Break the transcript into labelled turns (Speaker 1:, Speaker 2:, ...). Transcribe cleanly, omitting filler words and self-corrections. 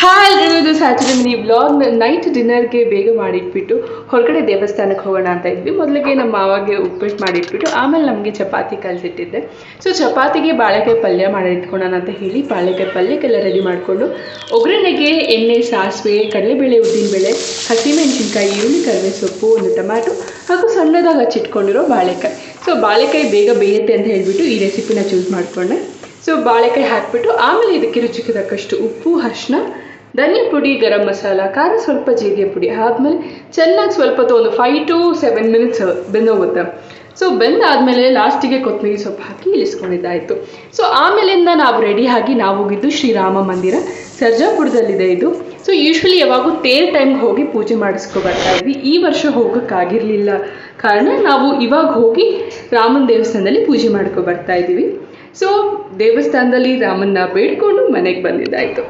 Speaker 1: Hi ಎಲ್ರಿಗೂ, ಇದು Saturday mini vlog. Night ಡಿನ್ನರ್ಗೆ ಬೇಗ ಮಾಡಿಟ್ಬಿಟ್ಟು ಹೊರಗಡೆ ದೇವಸ್ಥಾನಕ್ಕೆ ಹೋಗೋಣ ಅಂತ ಇದ್ವಿ. ಮೊದಲಿಗೆ ನಮ್ಮ ಮಾವಾಗೆ ಉಪ್ಪಿಟ್ಟು ಮಾಡಿಟ್ಬಿಟ್ಟು ಆಮೇಲೆ ನಮಗೆ ಚಪಾತಿ ಕಲಿಸಿಟ್ಟಿದ್ದೆ. ಸೊ ಚಪಾತಿಗೆ ಬಾಳೆಕಾಯಿ ಪಲ್ಯ ಮಾಡಿಟ್ಕೊಳ್ಳೋಣ ಅಂತ ಹೇಳಿ ಬಾಳೆಕಾಯಿ ಪಲ್ಯಕ್ಕೆಲ್ಲ ರೆಡಿ ಮಾಡಿಕೊಂಡು ಒಗ್ಗರಣೆಗೆ ಎಣ್ಣೆ, ಸಾಸಿವೆ, ಕಡಲೆಬೇಳೆ, ಉದ್ದಿನಬೇಳೆ, ಹಸಿಮೆಣಸಿನ್ಕಾಯಿ, ಈರುಳ್ಳಿ, ಕರಿಬೇವು ಸೊಪ್ಪು, ಒಂದು ಟೊಮ್ಯಾಟೊ ಹಾಗೂ ಸಣ್ಣದಾಗಿ ಹಚ್ಚಿಟ್ಕೊಂಡಿರೋ ಬಾಳೆಕಾಯಿ. ಸೊ ಬಾಳೆಕಾಯಿ ಬೇಗ ಬೇಯುತ್ತೆ ಅಂತ ಹೇಳಿಬಿಟ್ಟು ಈ ರೆಸಿಪಿನ ಚೂಸ್ ಮಾಡಿಕೊಂಡೆ. ಸೊ ಬಾಳೆಕಾಯಿ ಹಾಕಿಬಿಟ್ಟು ಆಮೇಲೆ ಇದಕ್ಕೆ ರುಚಿಗೆ ತಕ್ಕಷ್ಟು ಉಪ್ಪು, ಅರಿಶಿನ, ಧನಿಯಾ ಪುಡಿ, ಗರಂ ಮಸಾಲ, ಖಾರ ಸ್ವಲ್ಪ, ಜೀರಿಗೆ ಪುಡಿ ಆದಮೇಲೆ ಚೆನ್ನಾಗಿ ಸ್ವಲ್ಪ ಒಂದು 5 to 7 minutes ಬೆಂದೋಗುತ್ತೆ. ಸೊ ಬೆಂದಾದಮೇಲೆ ಲಾಸ್ಟಿಗೆ ಕೊತ್ತಂಬರಿ ಸೊಪ್ಪು ಹಾಕಿ ಇಳಿಸ್ಕೊಂಡಿದ್ದಾಯಿತು. ಸೊ ಆಮೇಲಿಂದ ನಾವು ರೆಡಿಯಾಗಿ ನಾವು ಹೋಗಿದ್ದು ಶ್ರೀರಾಮ ಮಂದಿರ ಸರ್ಜಾಪುರದಲ್ಲಿದೆ ಇದು. ಸೊ ಯೂಶ್ವಲಿ ಯಾವಾಗೂ ತೇರ್ ಟೈಮ್ಗೆ ಹೋಗಿ ಪೂಜೆ ಮಾಡಿಸ್ಕೊ ಬರ್ತಾ ಇದ್ವಿ. ಈ ವರ್ಷ ಹೋಗೋಕ್ಕಾಗಿರಲಿಲ್ಲ ಕಾರಣ ನಾವು ಇವಾಗ ಹೋಗಿ ರಾಮನ ದೇವಸ್ಥಾನದಲ್ಲಿ ಪೂಜೆ ಮಾಡ್ಕೊ ಬರ್ತಾ ಇದ್ದೀವಿ. ಸೊ ದೇವಸ್ಥಾನದಲ್ಲಿ ರಾಮನ್ನ ಬೇಡ್ಕೊಂಡು ಮನೆಗೆ ಬಂದಿದ್ದಾಯಿತು.